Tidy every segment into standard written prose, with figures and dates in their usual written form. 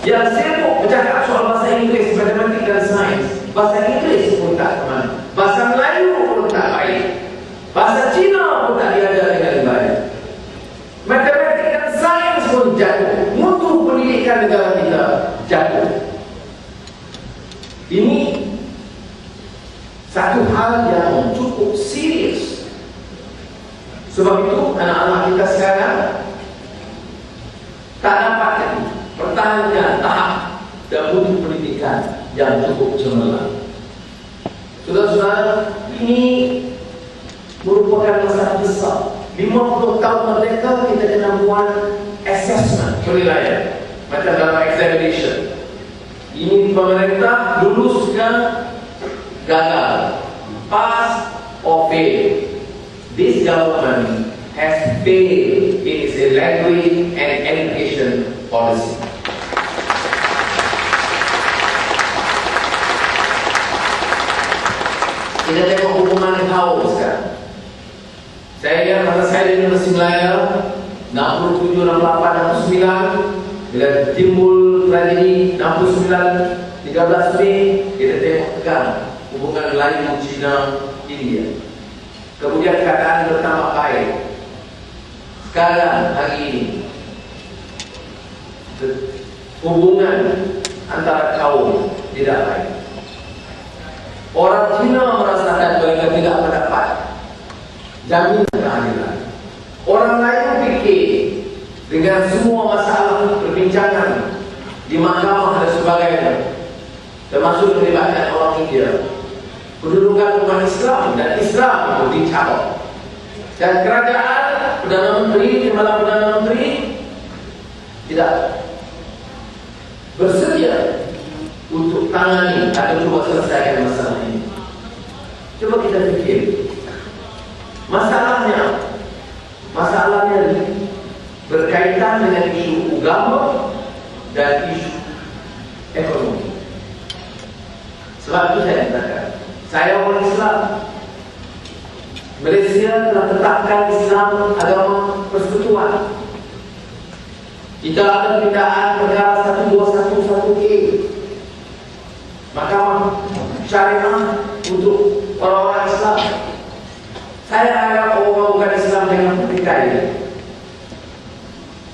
yang sibuk bercakap soal bahasa Inggeris, matematik dan sains. Bahasa Inggeris pun tak kemana, bahasa Melayu pun tak baik, bahasa Cina pun tak diajar dengan baik, matematik dan sains pun jatuh, mutu pendidikan negara kita jatuh. Ini satu hal yang cukup serius. Sebab itu anak-anak kita sekarang tak dapat lagi pertahankan tahap dan mutu pendidikan yang cukup cemerlang. Saudara-saudara, ini merupakan masalah besar. 50 tahun merdeka kita kena buat assessment penilaian macam dalam examination. Ini pemerintah luluskan gagal, pass or fail. This government has failed in its language and education policy. Kita tengok hubungan kau sekarang. Saya lihat masa saya di Universiti Melaya 67, 68, 69, bila timbul tragedi 69, 13 Mei, kita tengok tegang hubungan Melayu, Cina, India. Kemudian keadaan bertambah baik. Sekarang hari ini hubungan antara kaum tidak baik. Orang Cina merasakan mereka tidak mendapat jaminan keadilan. Orang lain fikir dengan semua masalah perbincangan di mahkamah dan sebagainya, termasuk melibatkan orang India, kedudukan umat Islam dan Islam itu dicabut. Dan kerajaan, Perdana Menteri, Timbalan Perdana Menteri tidak bersedia untuk tangani atau cuba selesaikan masalah ini. Coba kita fikir, masalahnya berkaitan dengan isu agama dan isu ekonomi. Sebab itu saya katakan, saya orang Islam. Malaysia telah tetapkan Islam agama persekutuan. Kita ada pindaan perkara 1211A, Mahkamah Syariah untuk orang-orang Islam. Saya harap orang bukan Islam dengan petikai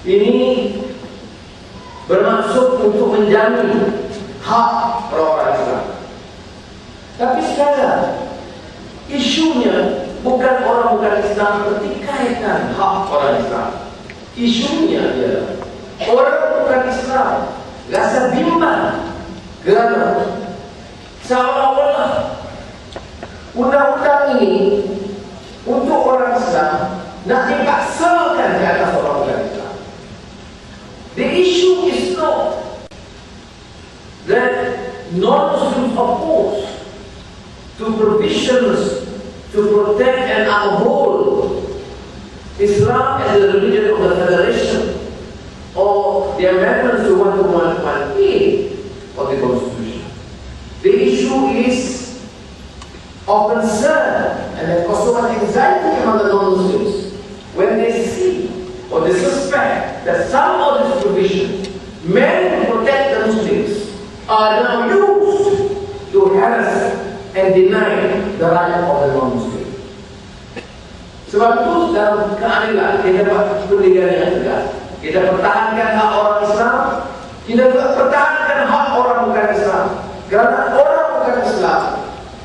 ini bermaksud untuk menjamin hak orang-orang Islam. Tapi sekarang isunya bukan orang bukan Islam pertikaikan hak orang Islam. Isunya adalah orang bukan Islam rasa bimbang kerana seolah-olah undang-undang ini untuk orang Islam nak dipaksakan ke atas orang bukan Islam. The issue is not that non-Muslims oppose to provisions to protect and uphold Islam as the religion of the Federation or the amendments to 121A of the Constitution. The issue is of concern and of course of anxiety among the non-Muslims when they see or they suspect that some of these provisions meant to protect the Muslims are now used to harass and deny the right of the non-Muslim. Sebab itu dalam keadilan kita dapat pendirian yang tegas. Kita pertahankan hak orang Islam, kita pertahankan hak orang bukan Islam. Kerana orang bukan Islam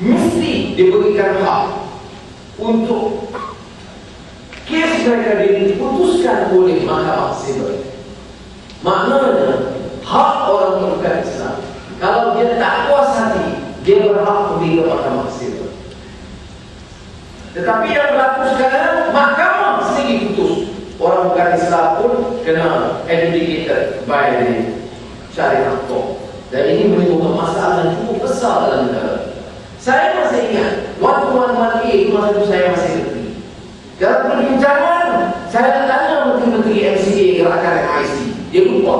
mesti diberikan hak untuk kes mereka diputuskan oleh Mahkamah Sivil. Maknanya hak orang bukan Islam, kalau dia tak puas hati, dia berhak pergi ke Mahkamah Sivil. Tetapi yang berlaku sekarang, mahkamah sendiri putus. Orang bukan Islam pun kena adjudicated by the Syariah Court. Dan ini menimbulkan masalah yang cukup besar dalam negara. Saya masih ingat, waktu itu masa itu saya masih menteri. Dalam perbincangan, saya tanya menteri-menteri MCA gerakan MIC, dia lupa.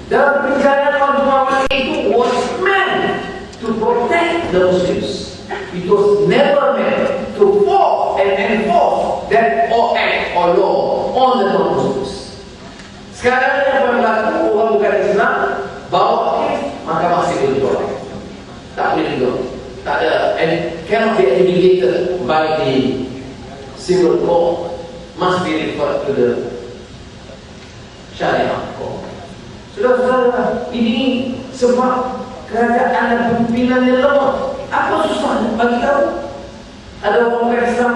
Dalam perbincangan waktu itu was meant to protect the Muslims. It was never meant to force and enforce that or act or law on the non-Muslims. Sekarang yang berlaku orang bukan Islam by the civil law must be referred to the Syariah Court. Saudara-saudara, ini sebab kerajaan dan pimpinan yang lemah. Apa susahnya bagi kamu? Ada orang Islam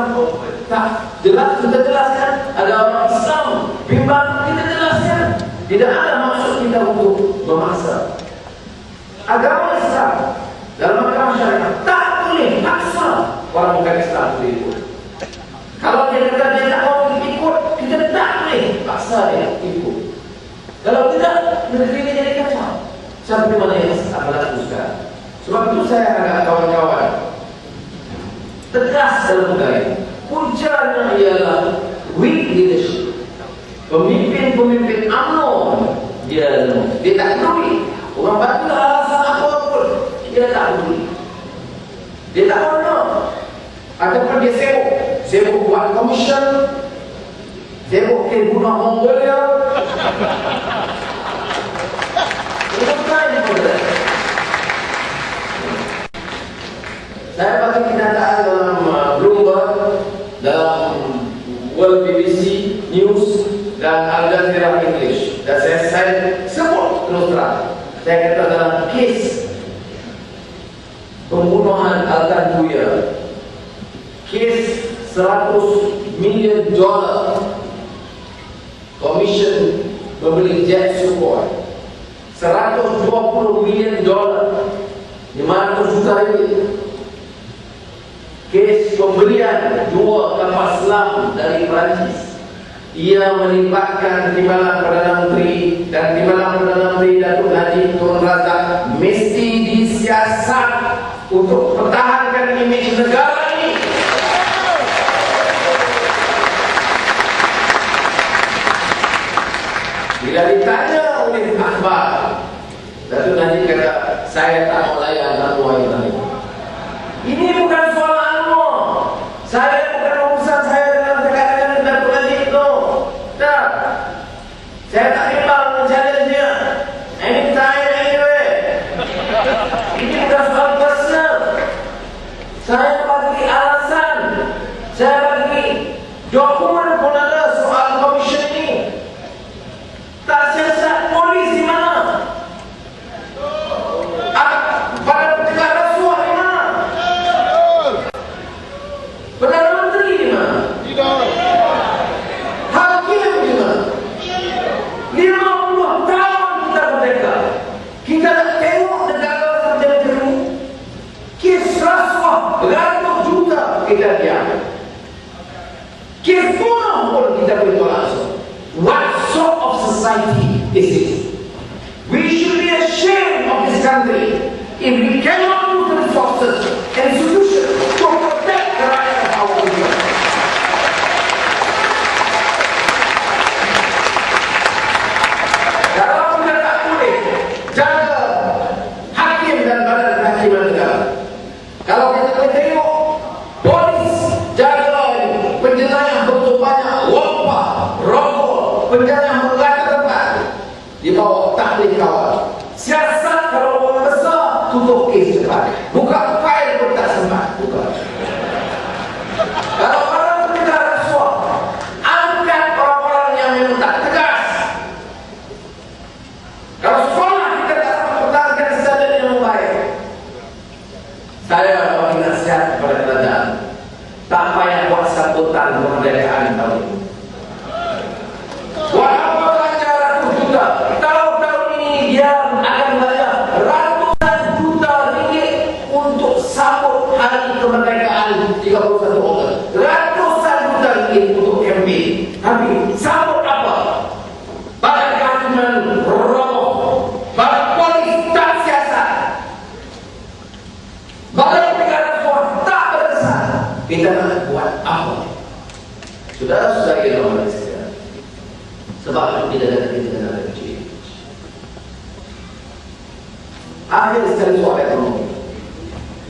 tak jelas, kita jelaskan. Ada orang Islam bimbang, kita jelaskan. Tidak ada maksud kita untuk memaksa. Agama Islam dalam agama syariah tak boleh paksa orang bukan Islam untuk ikut. Kalau dia kata dia tak mau ikut, kita tak boleh paksa dia ikut. Kalau tidak, negeri ini jadi kacau. Sampai mana yang akan berlaku sekarang. Sebab itu saya agak kawan-kawan tegas dalam negara. Puncanya ialah weak leadership. Pemimpin-pemimpin UMNO dia tak peduli. Orang batu alasan apa pun dia tak peduli. Dia tak peduli. Ataupun dia sibuk buat komisen, sibuk bunuh Mongolia. Saya bagi kenyataan dalam Bloomberg, dalam World BBC News dan Al Jazeera English, dan saya sebut terus terang. Saya kata dalam kes pembunuhan Altan Buya, kes $100 million komisen membeli jet Sukhoi, $120 million, 500 juta lebih. Kes pembelian 2 kapal selam dari Perancis, ia melibatkan Timbalan Perdana Menteri, dan Timbalan Perdana Menteri Datuk Najib Tun Razak mesti disiasat untuk pertahankan imej negara ini. Bila ditanya oleh akhbar, Datuk Najib kata, saya tak mau layan Anwar Ibrahim. Ini bukan soal Anwar. Saya bukan urusan saya dengan tekanan Datuk Najib itu. Tak. Saya tak bimbang challenge dia. Anytime, anyway. Ini bukan soal personal. Saya bagi alasan. Saya bagi dokumen pun ada soal komisen ini. Tak siasat polis di mana? Pada penegak rasuah di mana? Perdana Menteri di mana? Hakim di mana? 50 tahun kita merdeka. Kita tak tengok negara seperti ini. Kes rasuah beratus juta kita diam. Kes bunuh pun kita beritahu langsung. What sort of society is it? We should be ashamed of this country if we cannot use the resources and solutions to protect the rights of our people. Kalau kita tak boleh jaga hakim dan badan kehakiman negara, kalau kita boleh tengok polis jaga penjenayah begitu banyak, wabah, rokok, penjara mengata tempat di bawah tak boleh kawal. Siasat kalau orang besar tutup kes cepat, buka fail pun tak sempat buka. Kalau orang penegak rasuah, angkat orang-orang yang memang tak tegas. Kalau sekolah kita tak pertahankan standard yang baik. Saya bagi nasihat kepada kerajaan, tak payah buat sambutan kemerdekaan tahun ini. Walaupun belanja ratus juta, tahun-tahun ini dia akan bayar ratusan juta ringgit untuk sambut hari kemerdekaan 31 Ogos. Ratusan juta ringgit untuk campaign. Tapi sambut apa? Badan kehakiman roboh, badan polis tak siasat, badan penegak rasuah tak berdasar. Kita nak buat apa? Saudara-saudari dalam Malaysia, sebab kita kata kita nak ada kecil. Akhir sekali soal ekonomi.